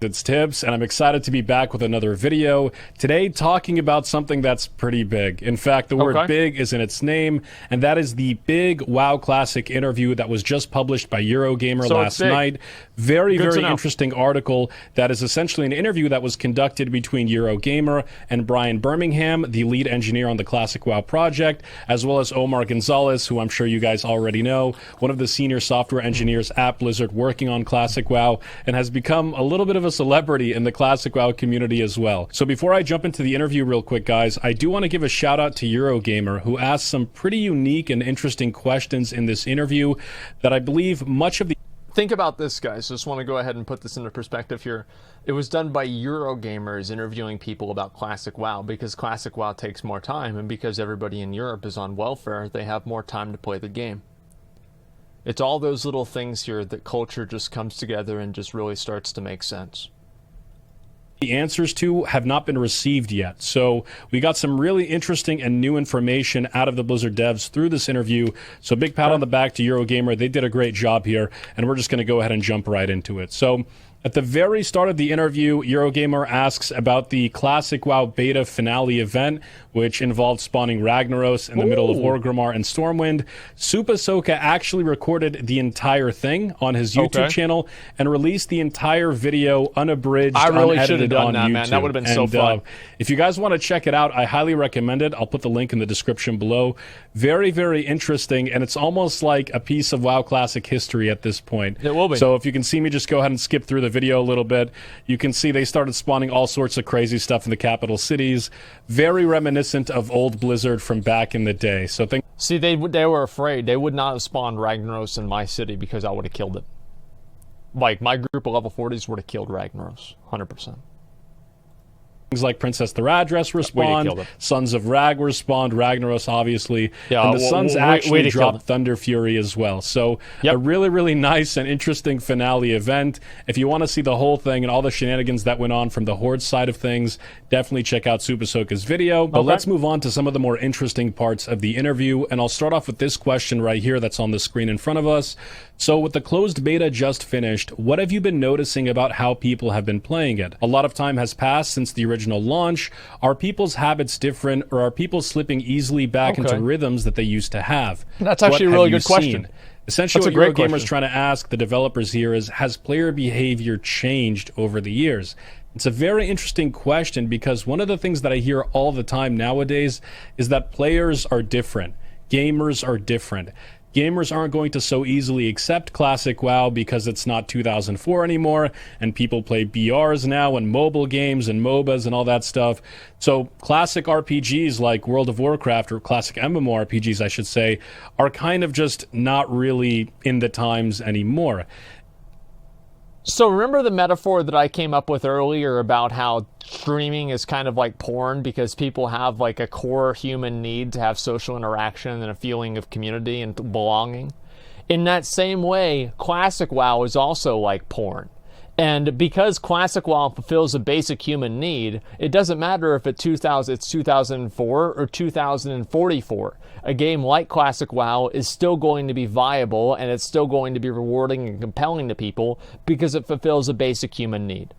It's Tips, and I'm excited to be back with another video. Today, talking about something that's pretty big. In fact, the word big is in its name, and that is the big WoW Classic interview that was just published by Eurogamer last night. Very interesting article that is essentially an interview that was conducted between Eurogamer and Brian Birmingham, the lead engineer on the Classic WoW project, as well as Omar Gonzalez, who I'm sure you guys already know, one of the senior software engineers at Blizzard working on Classic WoW, and has become a little bit of a celebrity in the Classic WoW community as well. So before I jump into the interview real quick, guys, I do want to give a shout out to Eurogamer, who asked some pretty unique and interesting questions in this interview that I believe much of the... Think about this, guys. Just want to go ahead and put this into perspective here. It was done by Eurogamers interviewing people about Classic WoW because Classic WoW takes more time, and because everybody in Europe is on welfare, they have more time to play the game. It's all those little things here that culture just comes together and just really starts to make sense. The answers to have not been received yet. So we got some really interesting and new information out of the Blizzard devs through this interview. So big pat on the back to Eurogamer. They did a great job here, and we're just going to go ahead and jump right into it. So at the very start of the interview, Eurogamer asks about the Classic WoW beta finale event, which involved spawning Ragnaros in the middle of Orgrimmar and Stormwind. Supasoka actually recorded the entire thing on his YouTube channel and released the entire video unabridged, I really should have unedited done on that, YouTube. man. That would have been so fun. If you guys want to check it out, I highly recommend it. I'll put the link in the description below. Very, very interesting, and it's almost like a piece of WoW Classic history at this point. It will be. So if you can see me, just go ahead and skip through the video a little bit. You can see they started spawning all sorts of crazy stuff in the capital cities. Very reminiscent of old Blizzard from back in the day. So see, they were afraid. They would not have spawned Ragnaros in my city because I would have killed it. Like, my group of level 40s would have killed Ragnaros, 100%. Things like Princess Theradress respawned, Sons of Rag were spawned, Ragnaros obviously, and the Sons actually dropped Thunder Fury as well. So a really, really nice and interesting finale event. If you want to see the whole thing and all the shenanigans that went on from the Horde side of things, definitely check out Supasoka's video. But let's move on to some of the more interesting parts of the interview, and I'll start off with this question right here that's on the screen in front of us. So with the closed beta just finished, what have you been noticing about how people have been playing it? A lot of time has passed since the original launch. Are people's habits different, or are people slipping easily back into rhythms that they used to have? That's actually a really good question. Essentially, what Eurogamer's trying to ask the developers here is, has player behavior changed over the years? It's a very interesting question because one of the things that I hear all the time nowadays is that players are different. Gamers are different. Gamers aren't going to so easily accept Classic WoW because it's not 2004 anymore, and people play BRs now and mobile games and MOBAs and all that stuff. So classic RPGs like World of Warcraft, or classic MMORPGs, I should say, are kind of just not really in the times anymore. So remember the metaphor that I came up with earlier about how streaming is kind of like porn because people have like a core human need to have social interaction and a feeling of community and belonging? In that same way, Classic WoW is also like porn. And because Classic WoW fulfills a basic human need, it doesn't matter if it's 2004 or 2044. A game like Classic WoW is still going to be viable, and it's still going to be rewarding and compelling to people because it fulfills a basic human need.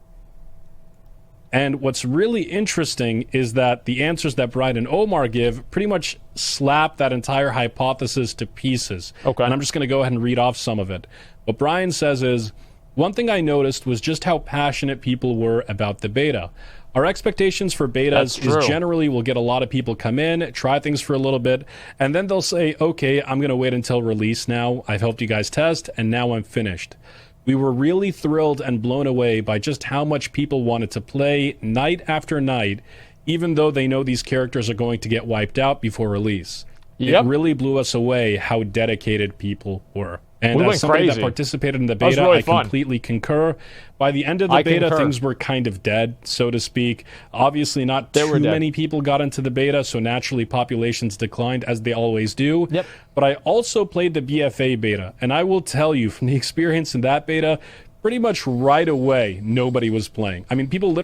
And what's really interesting is that the answers that Brian and Omar give pretty much slap that entire hypothesis to pieces. And I'm just going to go ahead and read off some of it. What Brian says is, one thing I noticed was just how passionate people were about the beta. Our expectations for betas is generally we'll get a lot of people come in, try things for a little bit, and then they'll say, okay, I'm going to wait until release now. I've helped you guys test, and now I'm finished. We were really thrilled and blown away by just how much people wanted to play night after night, even though they know these characters are going to get wiped out before release. It really blew us away how dedicated people were. And as somebody that participated in the beta, I completely concur. By the end of the beta, things were kind of dead, so to speak. Obviously, not too many people got into the beta, so naturally populations declined, as they always do. But I also played the BFA beta, and I will tell you, from the experience in that beta, pretty much right away, nobody was playing. I mean, people...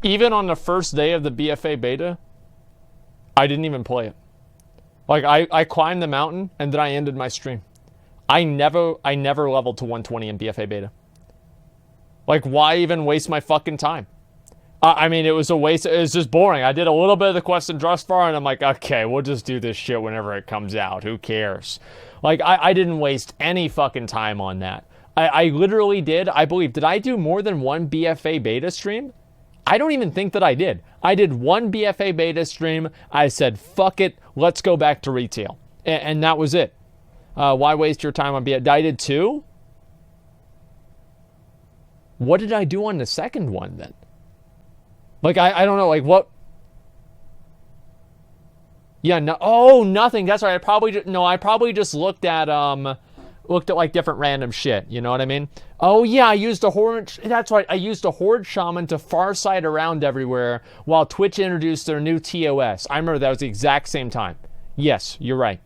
Even on the first day of the BFA beta, I didn't even play it. Like, I climbed the mountain, and then I ended my stream. I never leveled to 120 in BFA beta. Like, why even waste my fucking time? I mean, it was a waste. It was just boring. I did a little bit of the quest in Drustvar, and I'm like, okay, we'll just do this shit whenever it comes out. Who cares? Like, I didn't waste any fucking time on that. I literally did, I believe, did I do more than one BFA beta stream? I don't even think that I did. I did one BFA beta stream. I said, fuck it, let's go back to retail. And that was it. Why waste your time on BFA? I did 2? What did I do on the second one, then? Like, I don't know, like, what? Yeah, no, oh, nothing. That's right. I probably just looked at, like, different random shit. You know what I mean? Oh, yeah, I used a Horde. That's right. I used a Horde Shaman to farsight around everywhere while Twitch introduced their new TOS. I remember that was the exact same time. Yes, you're right.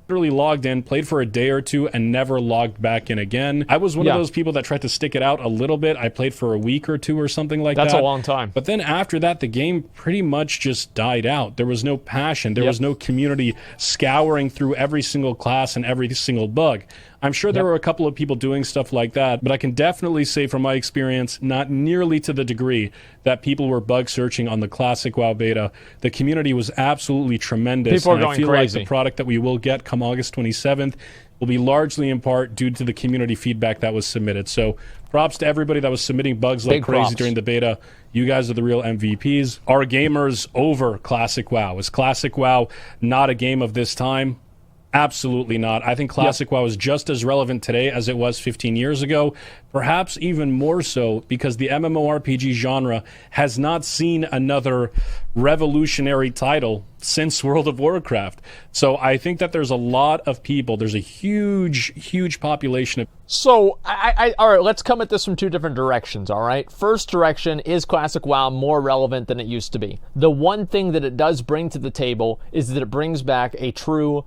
Literally logged in, played for a day or two, and never logged back in again. I was one of those people that tried to stick it out a little bit. I played for a week or two or something like that. That's a long time. But then after that, the game pretty much just died out. There was no passion. There was no community scouring through every single class and every single bug. I'm sure there were a couple of people doing stuff like that, but I can definitely say from my experience, not nearly to the degree that people were bug searching on the classic WoW beta. The community was absolutely tremendous. People are going I feel crazy. like the product that we will get come August 27th will be largely in part due to the community feedback that was submitted. So props to everybody that was submitting bugs like crazy during the beta. You guys are the real MVPs. Are gamers over Classic WoW? Is Classic WoW not a game of this time? Absolutely not. I think Classic WoW is just as relevant today as it was 15 years ago, perhaps even more so because the MMORPG genre has not seen another revolutionary title since World of Warcraft. So I think that there's a lot of people, there's a huge population of... So, all right, let's come at this from 2 different directions, all right? First direction, is Classic WoW more relevant than it used to be? The one thing that it does bring to the table is that it brings back a true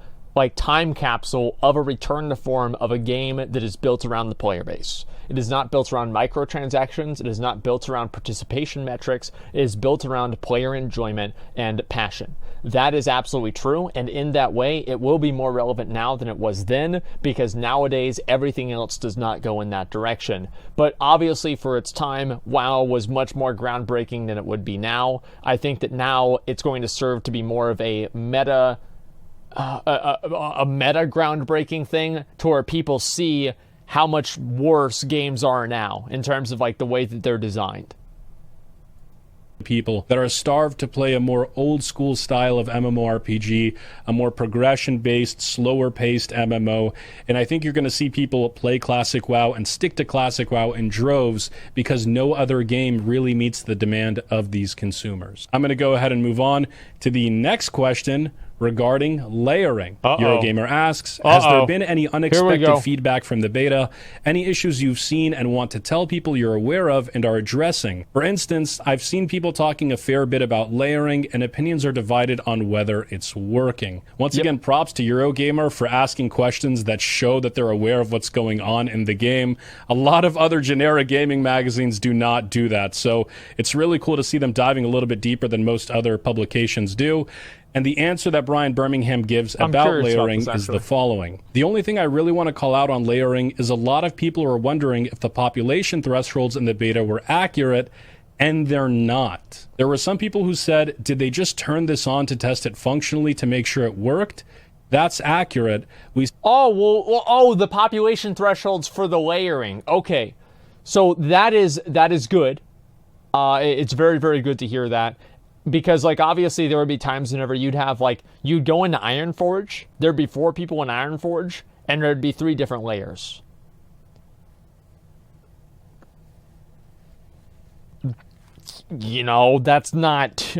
time capsule of a return to form of a game that is built around the player base. It is not built around microtransactions. It is not built around participation metrics. It is built around player enjoyment and passion. That is absolutely true, and in that way, it will be more relevant now than it was then, because nowadays, everything else does not go in that direction. But obviously, for its time, WoW was much more groundbreaking than it would be now. I think that now it's going to serve to be more of a meta groundbreaking thing to where people see how much worse games are now in terms of the way that they're designed. People that are starved to play a more old school style of MMORPG, a more progression based, slower paced MMO, and I think you're going to see people play Classic WoW and stick to Classic WoW in droves because no other game really meets the demand of these consumers. I'm going to go ahead and move on to the next question regarding layering. Eurogamer asks, has there been any unexpected feedback from the beta? Any issues you've seen and want to tell people you're aware of and are addressing? For instance, I've seen people talking a fair bit about layering, and opinions are divided on whether it's working. Once again, props to Eurogamer for asking questions that show that they're aware of what's going on in the game. A lot of other generic gaming magazines do not do that, so it's really cool to see them diving a little bit deeper than most other publications do. And the answer that Brian Birmingham gives about layering is the following. The only thing I really want to call out on layering is a lot of people are wondering if the population thresholds in the beta were accurate, and they're not. There were some people who said, did they just turn this on to test it functionally to make sure it worked? That's accurate. The population thresholds for the layering. Okay. So that is good. It's very, very good to hear that. Because, obviously there would be times whenever you'd have, you'd go into Ironforge, there'd be 4 people in Ironforge, and there'd be 3 different layers. That's not...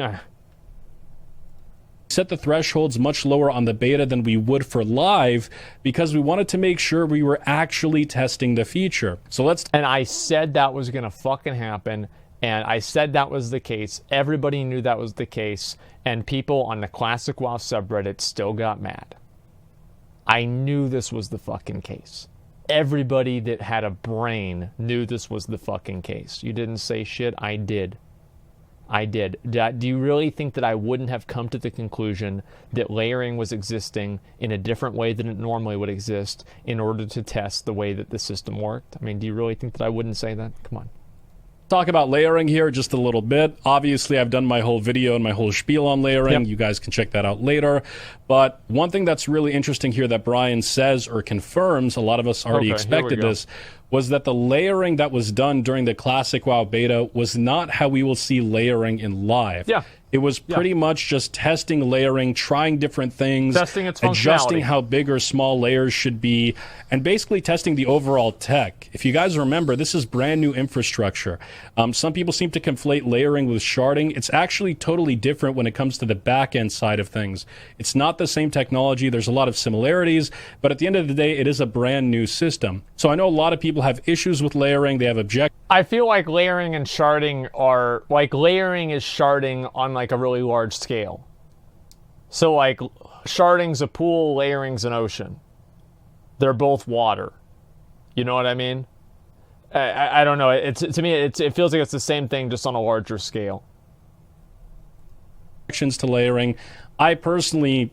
set the thresholds much lower on the beta than we would for live because we wanted to make sure we were actually testing the feature. And I said that was going to fucking happen. And I said that was the case. Everybody knew that was the case. And people on the Classic WoW subreddit still got mad. I knew this was the fucking case. Everybody that had a brain knew this was the fucking case. You didn't say shit, I did. I did. Do you really think that I wouldn't have come to the conclusion that layering was existing in a different way than it normally would exist in order to test the way that the system worked? I mean, do you really think that I wouldn't say that? Come on. Talk about layering here just a little bit. Obviously, I've done my whole video and my whole spiel on layering. Yep. You guys can check that out later. But one thing that's really interesting here that Brian says or confirms, a lot of us already expected this, was that the layering that was done during the Classic WoW beta was not how we will see layering in live. Yeah. It was pretty much just testing layering, trying different things, testing its adjusting how big or small layers should be, and basically testing the overall tech. If you guys remember, this is brand new infrastructure. Some people seem to conflate layering with sharding. It's actually totally different when it comes to the back-end side of things. It's not the same technology. There's a lot of similarities, but at the end of the day, it is a brand new system. So I know a lot of people have issues with layering. They have objections. I feel like layering and sharding are, like, layering is sharding on, like, a really large scale. So, like, sharding's a pool, layering's an ocean. They're both water. You know what I mean? I don't know. To me, it feels like it's the same thing, just on a larger scale. To layering. I personally,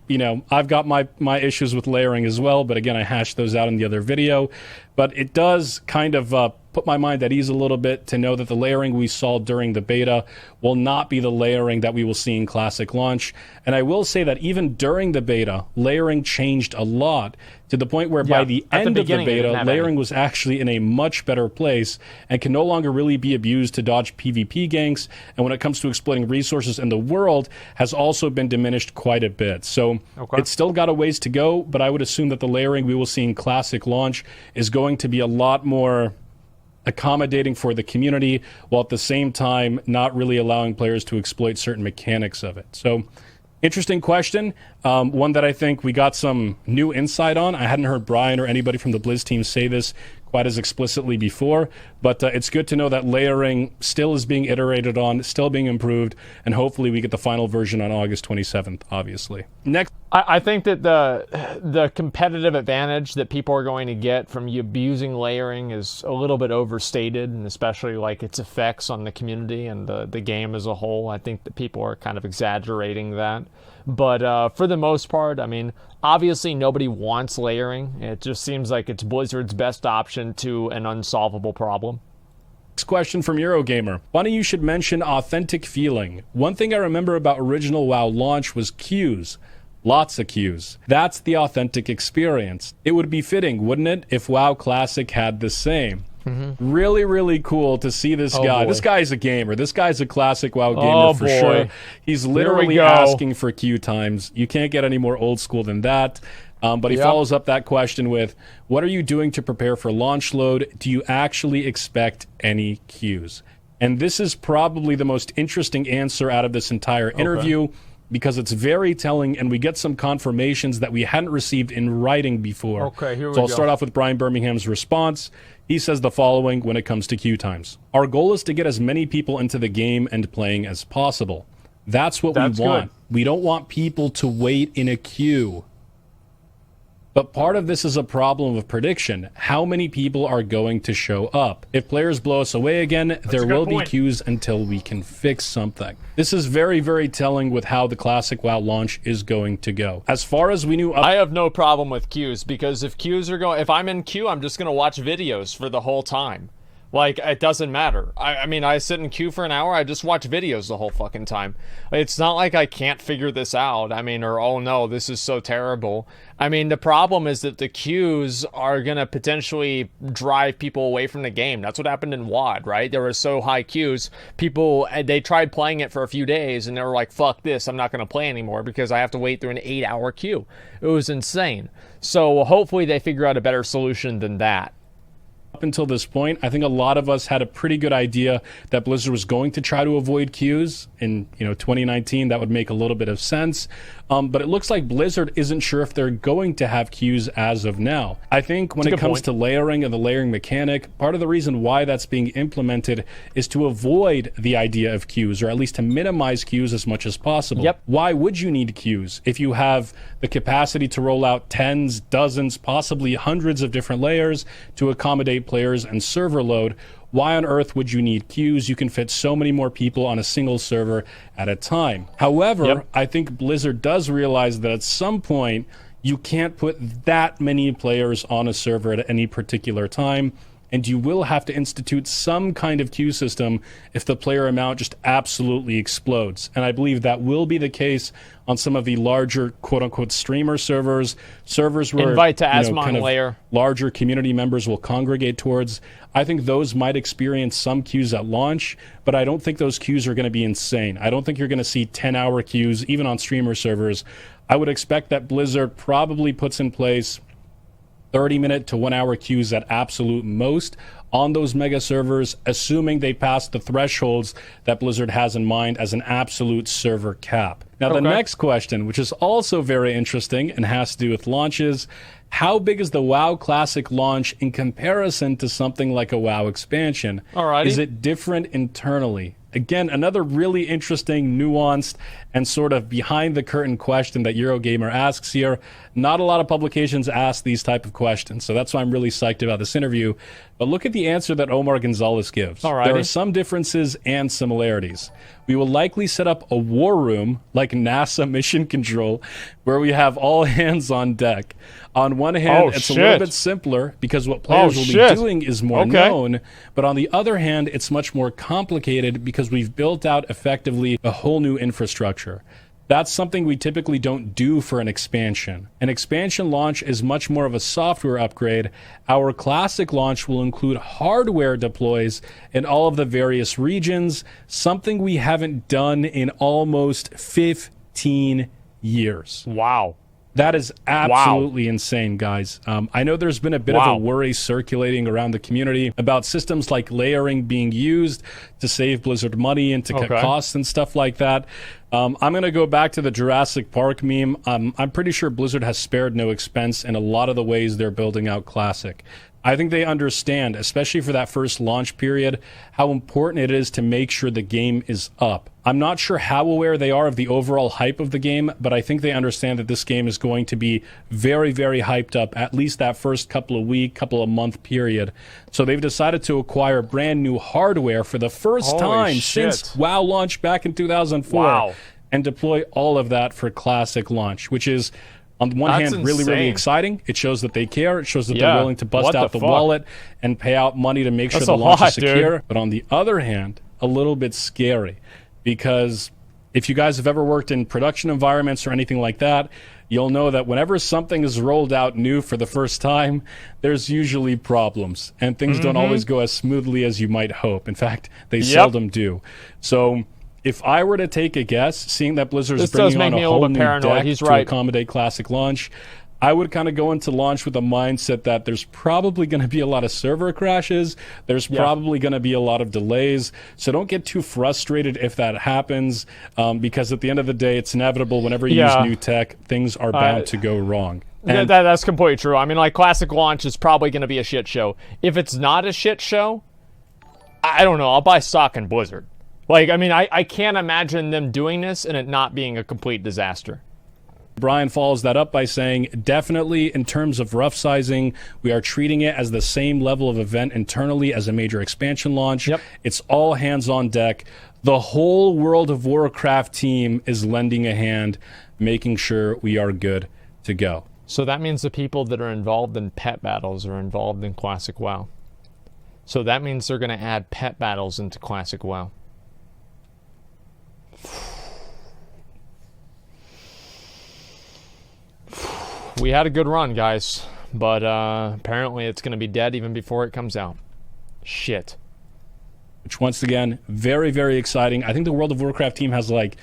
I've got my issues with layering as well, but again, I hashed those out in the other video. But it does kind of put my mind at ease a little bit to know that the layering we saw during the beta will not be the layering that we will see in Classic launch. And I will say that even during the beta, layering changed a lot to the point where by the end of the beta, layering was actually in a much better place and can no longer really be abused to dodge PvP ganks. And when it comes to exploiting resources in the world, has also been diminished quite a bit. So it's still got a ways to go, but I would assume that the layering we will see in Classic launch is going to be a lot more accommodating for the community, while at the same time not really allowing players to exploit certain mechanics of it. So, interesting question. One that I think we got some new insight on. I hadn't heard Brian or anybody from the Blizz team say this quite as explicitly before, but it's good to know that layering still is being iterated on, still being improved, and hopefully we get the final version on August 27th, obviously. Next. I think that the competitive advantage that people are going to get from abusing layering is a little bit overstated, and especially like its effects on the community and the game as a whole. I think that people are kind of exaggerating that. But for the most part, I mean, obviously nobody wants layering. It just seems like it's Blizzard's best option to an unsolvable problem. Next question from Eurogamer. Funny you should mention authentic feeling. One thing I remember about original WoW launch was queues. Lots of queues. That's the authentic experience. It would be fitting, wouldn't it, if WoW Classic had the same? Mm-hmm. Really, really cool to see this guy. Boy. This guy's a gamer. This guy's a classic WoW gamer for sure. He's literally asking for queue times. You can't get any more old school than that. But he follows up that question with, what are you doing to prepare for launch load? Do you actually expect any queues? And this is probably the most interesting answer out of this entire interview, because it's very telling, and we get some confirmations that we hadn't received in writing before. Okay, here we go. So I'll start off with Brian Birmingham's response. He says the following when it comes to queue times. Our goal is to get as many people into the game and playing as possible. That's what we want. We don't want people to wait in a queue. But part of this is a problem of prediction. How many people are going to show up? If players blow us away again, there will be queues until we can fix something. This is very, very telling with how the Classic WoW launch is going to go. As far as we knew... I have no problem with queues, because if queues are going... If I'm in queue, I'm just going to watch videos for the whole time. Like, it doesn't matter. I mean, I sit in queue for an hour, I just watch videos the whole fucking time. It's not like I can't figure this out. I mean, or, oh no, this is so terrible. I mean, the problem is that the queues are going to potentially drive people away from the game. That's what happened in WoD, right? There were so high queues. People, they tried playing it for a few days, and they were like, fuck this, I'm not going to play anymore because I have to wait through an 8-hour queue. It was insane. So hopefully they figure out a better solution than that. Up until this point, I think a lot of us had a pretty good idea that Blizzard was going to try to avoid queues in 2019. That would make a little bit of sense. But it looks like Blizzard isn't sure if they're going to have queues as of now. I think when it comes to layering and the layering mechanic, part of the reason why that's being implemented is to avoid the idea of queues, or at least to minimize queues as much as possible. Yep. Why would you need queues if you have the capacity to roll out tens, dozens, possibly hundreds of different layers to accommodate players and server load? Why on earth would you need queues? You can fit so many more people on a single server at a time. However, I think Blizzard does realize that at some point, you can't put that many players on a server at any particular time, and you will have to institute some kind of queue system if the player amount just absolutely explodes. And I believe that will be the case on some of the larger quote-unquote streamer servers where invite to Asmongold layer, larger community members will congregate towards. I think those might experience some queues at launch, but I don't think those queues are going to be insane. I don't think you're going to see 10-hour queues, even on streamer servers. I would expect that Blizzard probably puts in place 30-minute to 1-hour queues at absolute most on those mega servers, assuming they pass the thresholds that Blizzard has in mind as an absolute server cap. Now, the next question, which is also very interesting and has to do with launches, how big is the WoW Classic launch in comparison to something like a WoW expansion? Alrighty. Is it different internally? Again, another really interesting, nuanced, and sort of behind-the-curtain question that Eurogamer asks here. Not a lot of publications ask these type of questions, so that's why I'm really psyched about this interview. But look at the answer that Omar Gonzalez gives. Alrighty. There are some differences and similarities. We will likely set up a war room, like NASA Mission Control, where we have all hands on deck. On one hand, it's a little bit simpler because what players will be doing is more known. But on the other hand, it's much more complicated because we've built out effectively a whole new infrastructure. That's something we typically don't do for an expansion. An expansion launch is much more of a software upgrade. Our classic launch will include hardware deploys in all of the various regions, something we haven't done in almost 15 years. Wow. That is absolutely insane, guys. I know there's been a bit of a worry circulating around the community about systems like layering being used to save Blizzard money and to cut costs and stuff like that. I'm going to go back to the Jurassic Park meme. I'm pretty sure Blizzard has spared no expense in a lot of the ways they're building out Classic. I think they understand, especially for that first launch period, how important it is to make sure the game is up. I'm not sure how aware they are of the overall hype of the game, but I think they understand that this game is going to be very, very hyped up, at least that first couple of month period. So they've decided to acquire brand new hardware for the first time since WoW launched back in 2004 and deploy all of that for Classic launch, which is, on the one hand, really, really exciting. It shows that they care. It shows that they're willing to bust out the wallet and pay out money to make sure the launch is secure. Dude. But on the other hand, a little bit scary, because if you guys have ever worked in production environments or anything like that, you'll know that whenever something is rolled out new for the first time, there's usually problems, and things don't always go as smoothly as you might hope. In fact, they seldom do. So if I were to take a guess, seeing that Blizzard's bringing on a whole new deck to accommodate Classic launch, I would kind of go into launch with a mindset that there's probably going to be a lot of server crashes. There's probably going to be a lot of delays. So don't get too frustrated if that happens, because at the end of the day, it's inevitable. Whenever you use new tech, things are bound to go wrong. And that's completely true. I mean, like, Classic launch is probably going to be a shit show. If it's not a shit show, I don't know. I'll buy stock in Blizzard. Like, I mean, I can't imagine them doing this and it not being a complete disaster. Brian follows that up by saying, definitely in terms of rough sizing, we are treating it as the same level of event internally as a major expansion launch. It's all hands on deck. The whole World of Warcraft team is lending a hand, making sure we are good to go. So that means the people that are involved in pet battles are involved in Classic WoW. So that means they're going to add pet battles into Classic WoW. We had a good run, guys, but apparently it's going to be dead even before it comes out. Shit. Which, once again, very, very exciting. I think the World of Warcraft team has like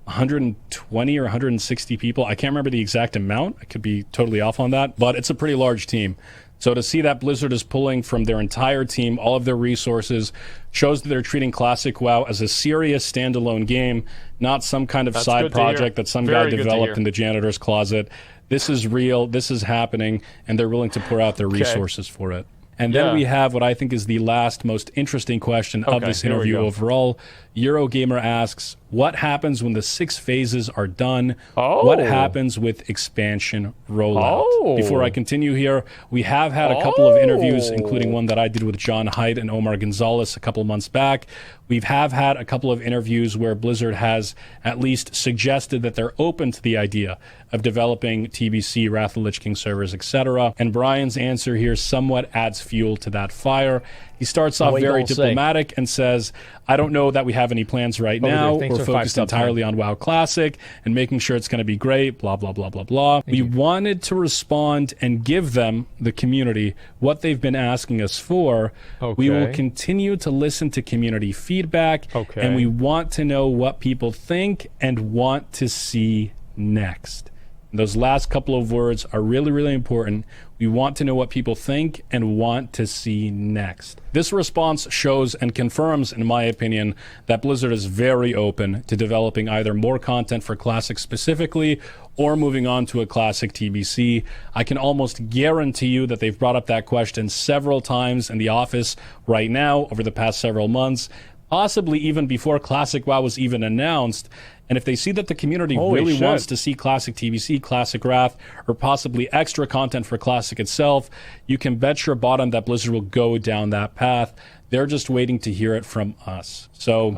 120 or 160 people. I can't remember the exact amount. I could be totally off on that, but it's a pretty large team. So to see that Blizzard is pulling from their entire team, all of their resources, shows that they're treating Classic WoW as a serious standalone game, not some kind of side project that some guy developed in the janitor's closet. This is real, this is happening, and they're willing to pour out their resources for it. And then we have what I think is the last most interesting question of this interview overall. Eurogamer asks, what happens when the 6 phases are done? What happens with expansion rollout? Before I continue here, we have had a couple of interviews, including one that I did with John Haidt and Omar Gonzalez a couple months back. We've had a couple of interviews where Blizzard has at least suggested that they're open to the idea of developing TBC, Wrath of the Lich King servers, etc. And Brian's answer here somewhat adds fuel to that fire. He starts off very diplomatic and says, I don't know that we have any plans right now. We're focused entirely on WoW Classic and making sure it's going to be great, blah, blah, blah, blah, blah. We wanted to respond and give them, the community, what they've been asking us for. We will continue to listen to community feedback, and we want to know what people think and want to see next. Those last couple of words are really, really important. We want to know what people think and want to see next. This response shows and confirms, in my opinion, that Blizzard is very open to developing either more content for Classic specifically or moving on to a Classic TBC. I can almost guarantee you that they've brought up that question several times in the office right now over the past several months, possibly even before Classic WoW was even announced. And if they see that the community really wants to see Classic TBC, Classic Wrath, or possibly extra content for Classic itself, you can bet your bottom that Blizzard will go down that path. They're just waiting to hear it from us. So,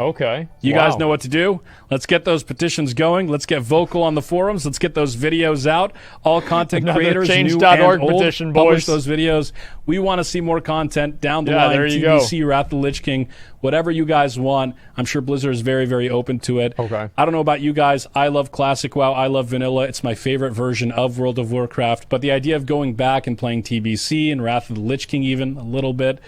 you guys know what to do. Let's get those petitions going. Let's get vocal on the forums. Let's get those videos out. All content creators, new and old, petition, publish those videos. We want to see more content down the line. TBC, Wrath of the Lich King, whatever you guys want. I'm sure Blizzard is very, very open to it. I don't know about you guys. I love Classic WoW. I love Vanilla. It's my favorite version of World of Warcraft. But the idea of going back and playing TBC and Wrath of the Lich King even a little bit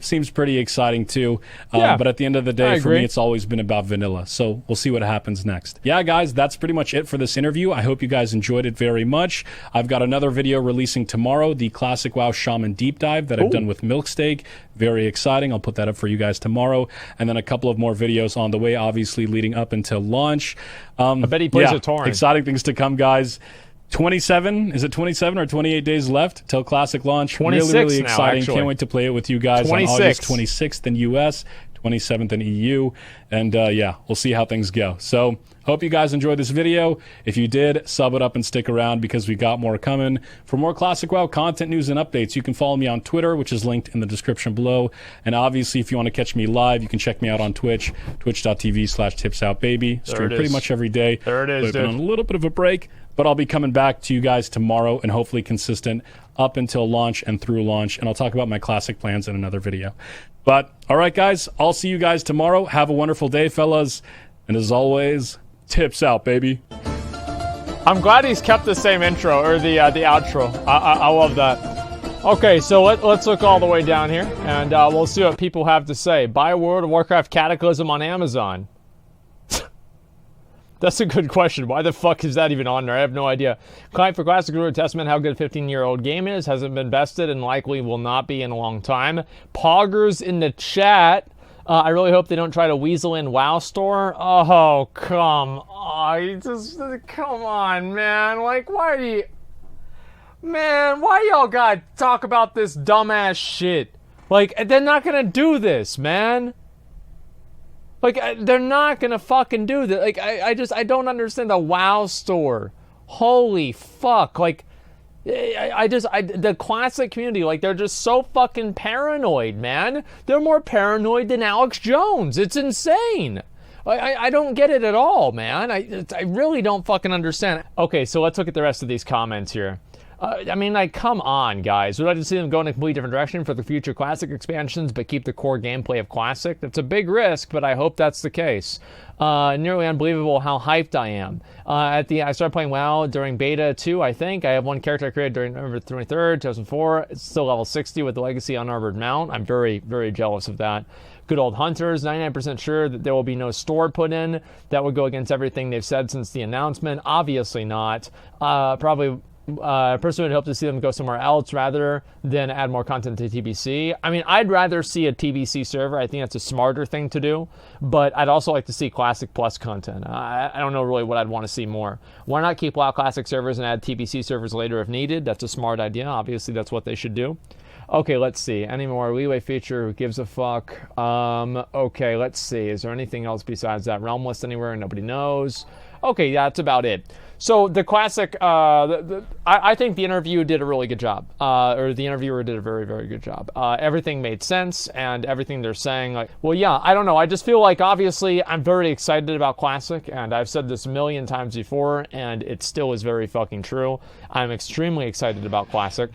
seems pretty exciting too. But at the end of the day, for me, it's always been about Vanilla. So we'll see what happens next. Yeah, guys, that's pretty much it for this interview. I hope you guys enjoyed it very much. I've got another video releasing tomorrow, the Classic WoW Shaman Deep Dive that I've done with Milksteak. Very exciting. I'll put that up for you guys tomorrow. And then a couple of more videos on the way, obviously leading up until launch. I bet he plays a torrent. Exciting things to come, guys. 27, is it 27 or 28 days left till Classic launch? 26 really, really exciting. Can't wait to play it with you guys 26. On August 26th in US, 27th in EU. And yeah, we'll see how things go. So hope you guys enjoyed this video. If you did, sub it up and stick around because we got more coming. For more Classic WoW content, news, and updates, you can follow me on Twitter, which is linked in the description below. And obviously, if you want to catch me live, you can check me out on Twitch, twitch.tv/tipsoutbaby. Stream pretty much every day. There it is, We've been on a little bit of a break, but I'll be coming back to you guys tomorrow and hopefully consistent up until launch and through launch. And I'll talk about my Classic plans in another video. But, all right, guys, I'll see you guys tomorrow. Have a wonderful day, fellas. And as always, tips out, baby. I'm glad he's kept the same intro, or the outro. I love that. Okay, so let's look all the way down here, and we'll see what people have to say. Buy World of Warcraft Cataclysm on Amazon. That's a good question. Why the fuck is that even on there? I have no idea. Client for Classic is a testament how good a 15-year-old game is. Hasn't been bested and likely will not be in a long time. Poggers in the chat. I really hope they don't try to weasel in WoW Store. Oh, come on. Come on, man. Like, why do you... Man, why y'all gotta talk about this dumbass shit? Like, they're not gonna do this, man. Like, they're not gonna fucking do this. Like, I don't understand the WoW Store. Holy fuck. Like, the Classic community, like, they're just so fucking paranoid, man. They're more paranoid than Alex Jones. It's insane. I don't get it at all, man. I really don't fucking understand. Okay, so let's look at the rest of these comments here. I mean, like, come on, guys. We'd like to see them go in a completely different direction for the future Classic expansions, but keep the core gameplay of Classic. That's a big risk, but I hope that's the case. Nearly unbelievable how hyped I am. I started playing WoW during Beta 2, I think. I have one character I created during November 23rd, 2004. It's still level 60 with the Legacy Unarmored Mount. I'm very, very jealous of that. Good old Hunters, 99% sure that there will be no store put in. That would go against everything they've said since the announcement. Obviously not. Probably... personally would hope to see them go somewhere else rather than add more content to TBC. I mean, I'd rather see a TBC server. I think that's a smarter thing to do. But I'd also like to see Classic Plus content. I don't know really what I'd want to see more. Why not keep WoW Classic servers and add TBC servers later if needed? That's a smart idea. Obviously, that's what they should do. Okay, let's see. Any more leeway feature? Who gives a fuck? Okay, let's see. Is there anything else besides that? Realm list anywhere? Nobody knows. Okay, yeah, that's about it. So the classic, I think the interview did a really good job, or the interviewer did a very, very good job. Everything made sense, and everything they're saying, like, well, yeah, I don't know. I just feel like, obviously, I'm very excited about Classic, and I've said this a million times before, and it still is very fucking true. I'm extremely excited about Classic.